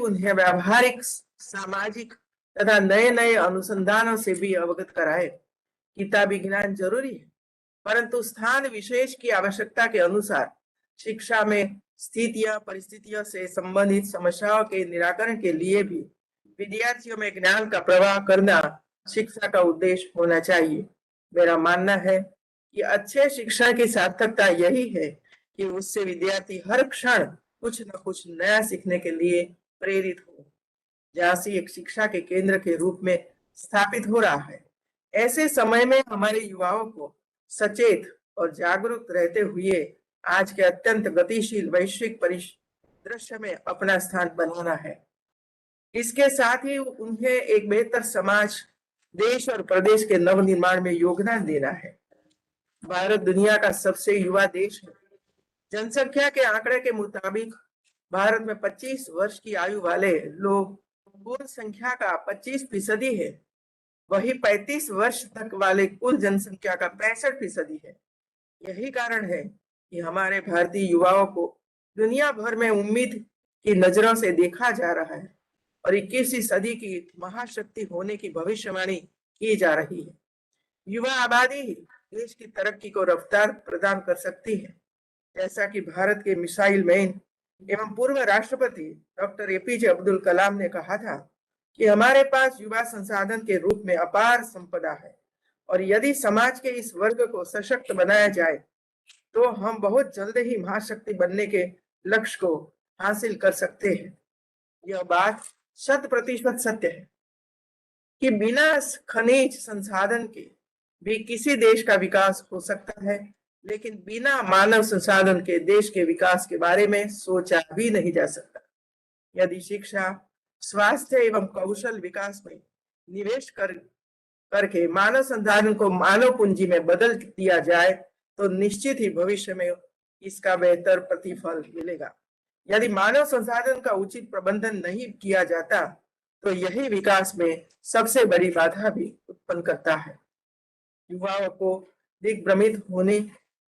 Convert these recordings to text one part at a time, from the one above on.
उन्हें व्यावहारिक, सामाजिक तथा नए नए अनुसंधानों से भी अवगत कराए। किताबी ज्ञान जरूरी है, परंतु स्थान विशेष की आवश्यकता के अनुसार शिक्षा में स्थितियां परिस्थितियों से संबंधित समस्याओं के निराकरण के लिए भी विद्यार्थियों में ज्ञान का प्रवाह करना शिक्षा का उद्देश्य होना चाहिए। मेरा मानना है कि अच्छे शिक्षा की सार्थकता यही है कि उससे विद्यार्थी हर क्षण कुछ न कुछ नया सीखने के लिए प्रेरित हो। झांसी एक शिक्षा के केंद्र के रूप में स्थापित हो रहा है। ऐसे समय में हमारे युवाओं को सचेत और जागरूक रहते हुए आज के अत्यंत गतिशील वैश्विक परिदृश्य में अपना स्थान बनाना है। इसके साथ ही उन्हें एक बेहतर समाज, देश और प्रदेश के नव निर्माण में योगदान देना है। भारत दुनिया का सबसे युवा देश है। जनसंख्या के आंकड़े के मुताबिक भारत में 25 वर्ष की आयु वाले लोग कुल संख्या का 25% है। वही 35 वर्ष तक वाले कुल जनसंख्या का 65% है। यही कारण है कि हमारे भारतीय युवाओं को दुनिया भर में उम्मीद की नजरों से देखा जा रहा है और 21वीं सदी की महाशक्ति होने की भविष्यवाणी की जा रही है। युवा आबादी ही देश की तरक्की को रफ्तार प्रदान कर सकती है। जैसा कि भारत के मिसाइल मैन एवं पूर्व राष्ट्रपति डॉक्टर एपीजे अब्दुल कलाम ने कहा था कि हमारे पास युवा संसाधन के रूप में अपार संपदा है और यदि समाज के इस वर्ग को सशक्त बनाया जाए तो हम बहुत जल्द ही महाशक्ति बनने के लक्ष्य को हासिल कर सकते हैं। यह बात 100% सत्य है कि बिना खनिज संसाधन के भी किसी देश का विकास हो सकता है, लेकिन बिना मानव संसाधन के देश के विकास के बारे में सोचा भी नहीं जा सकता। यदि शिक्षा, स्वास्थ्य एवं कौशल विकास में निवेश करके मानव संसाधन को मानव पूंजी में बदल दिया जाए तो निश्चित ही भविष्य में इसका बेहतर प्रतिफल मिलेगा। यदि मानव संसाधन का उचित प्रबंधन नहीं किया जाता तो यही विकास में सबसे बड़ी बाधा भी उत्पन्न करता है। युवाओं को दिग्भ्रमित होने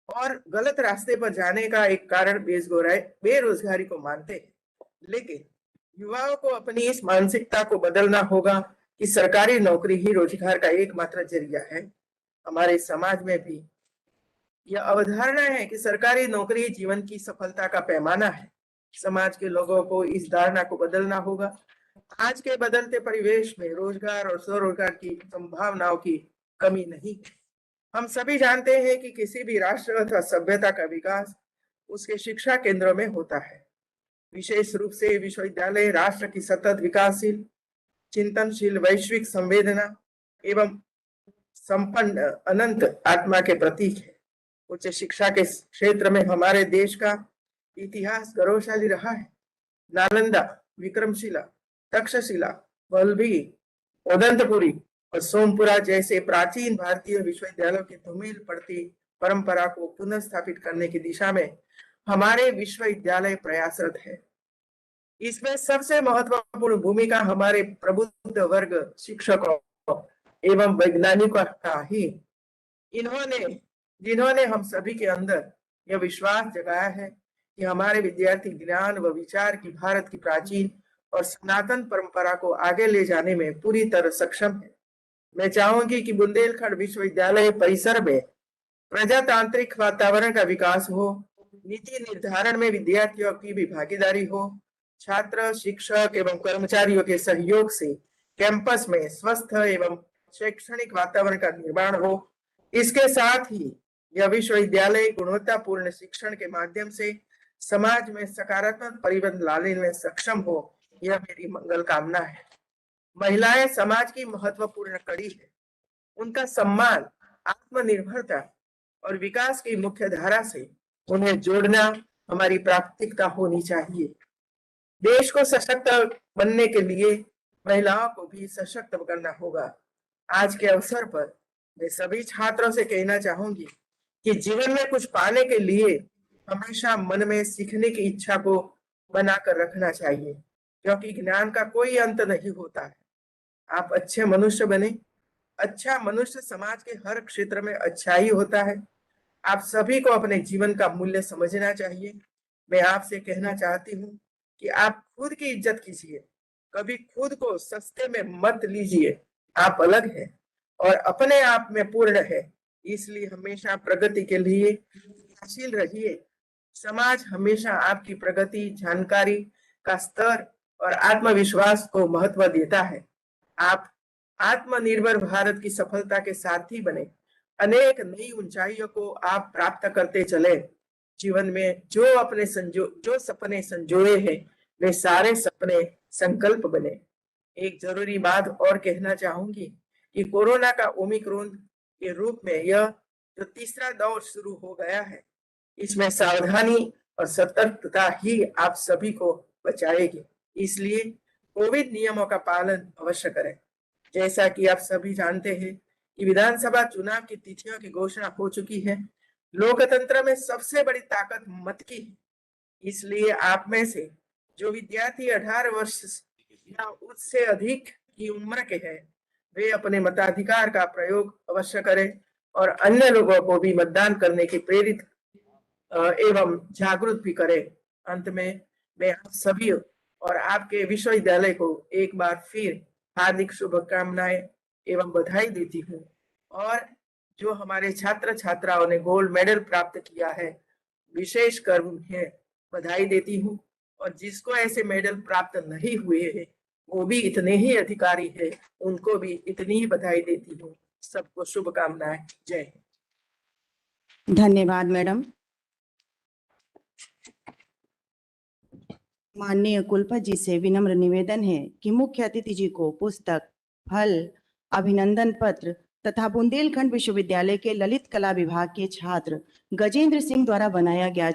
और गलत रास्ते पर जाने का एक कारण बेरोजगारी को मानते हैं, लेकिन युवाओं को अपनी इस मानसिकता को बदलना होगा कि सरकारी नौकरी ही रोजगार का एकमात्र जरिया है। हमारे समाज में भी यह अवधारणा है कि सरकारी नौकरी जीवन की सफलता का पैमाना है। समाज के लोगों को इस धारणा को बदलना होगा। आज के बदलते परिवेश में रोजगार और स्वरोजगार की संभावनाओं की कमी नहीं है। हम सभी जानते हैं कि किसी भी राष्ट्र अथवा सभ्यता का विकास उसके शिक्षा केंद्रों में होता है। विशेष रूप से विश्वविद्यालय राष्ट्र की सतत विकासशील, चिंतनशील, वैश्विक संवेदना एवं संपन्न अनंत आत्मा के प्रतीक है। उच्च शिक्षा के क्षेत्र में हमारे देश का इतिहास गौरवशाली रहा है। नालंदा, विक्रमशिला, तक्षशिला, वल्लभी, उदंतपुरी और सोमपुरा जैसे प्राचीन भारतीय विश्वविद्यालयों की धूमिल पड़ती परंपरा को पुनर्स्थापित करने की दिशा में हमारे विश्वविद्यालय प्रयासरत है। इसमें सबसे महत्वपूर्ण भूमिका हमारे प्रबुद्ध वर्ग, शिक्षकों एवं वैज्ञानिकों का ही जिन्होंने हम सभी के अंदर यह विश्वास जगाया है कि हमारे विद्यार्थी ज्ञान व विचार की भारत की प्राचीन और सनातन परंपरा को आगे ले जाने में पूरी तरह सक्षम है। मैं चाहूंगी कि बुंदेलखंड विश्वविद्यालय परिसर में प्रजातांत्रिक वातावरण का विकास हो, नीति निर्धारण में विद्यार्थियों की भी भागीदारी हो, छात्र, शिक्षक एवं कर्मचारियों के सहयोग से कैंपस में स्वस्थ एवं शैक्षणिक वातावरण का निर्माण हो। इसके साथ ही यह विश्वविद्यालय गुणवत्तापूर्ण शिक्षण के माध्यम से समाज में सकारात्मक परिवर्तन लाने में सक्षम हो, यह मेरी मंगल कामना है। महिलाएं समाज की महत्वपूर्ण कड़ी है। उनका सम्मान, आत्मनिर्भरता और विकास की मुख्य धारा से उन्हें जोड़ना हमारी प्राथमिकता होनी चाहिए। देश को सशक्त बनने के लिए महिलाओं को भी सशक्त करना होगा। आज के अवसर पर मैं सभी छात्रों से कहना चाहूंगी कि जीवन में कुछ पाने के लिए हमेशा मन में सीखने की इच्छा को बनाकर रखना चाहिए, क्योंकि ज्ञान का कोई अंत नहीं होता है। आप अच्छे मनुष्य बने। अच्छा मनुष्य समाज के हर क्षेत्र में अच्छा ही होता है। आप सभी को अपने जीवन का मूल्य समझना चाहिए। मैं आपसे कहना चाहती हूँ कि आप खुद की इज्जत कीजिए, कभी खुद को सस्ते में मत लीजिए। आप अलग हैं और अपने आप में पूर्ण है, इसलिए हमेशा प्रगति के लिए क्रियाशील रहिए। समाज हमेशा आपकी प्रगति, जानकारी का स्तर और आत्मविश्वास को महत्व देता है। आप आत्मनिर्भर भारत की सफलता के साथी बने, अनेक नई ऊंचाइयों को आप प्राप्त करते चले। जीवन में जो सपने संजोए हैं, वे सारे सपने संकल्प बने। एक जरूरी बात और कहना चाहूंगी कि कोरोना का ओमिक्रॉन के रूप में यह जो तीसरा दौर शुरू हो गया है, इसमें सावधानी और सतर्कता ही आप सभी को बचाएगी। इसलिए कोविड नियमों का पालन अवश्य करें। जैसा कि आप सभी जानते हैं कि विधानसभा चुनाव की तिथियों की घोषणा हो चुकी है। लोकतंत्र में सबसे बड़ी ताकत मत की है, इसलिए आप में से जो विद्यार्थी 18 वर्ष या उससे अधिक की उम्र के हैं, वे अपने मताधिकार का प्रयोग अवश्य करें और अन्य लोगों को भी मतदान करने के प्रेरित एवं जागरूक भी करें। अंत में मैं आप सभी और आपके विश्वविद्यालय को एक बार फिर हार्दिक शुभकामनाएं एवं बधाई देती हूँ। और जो हमारे छात्र छात्राओं ने गोल्ड मेडल प्राप्त किया है, विशेष कर उन्हें बधाई देती हूँ। और जिसको ऐसे मेडल प्राप्त नहीं हुए हैं, वो भी इतने ही अधिकारी है, उनको भी इतनी ही बधाई देती हूँ। सबको शुभकामनाएं। जय हिंद। धन्यवाद मैडम। माननीय कुलपति जी से विनम्र निवेदन है कि मुख्य अतिथि जी को पुस्तक, फल, अभिनंदन पत्र तथा बुंदेलखंड विश्वविद्यालय के ललित कला विभाग के छात्र गजेंद्र सिंह द्वारा बनाया गया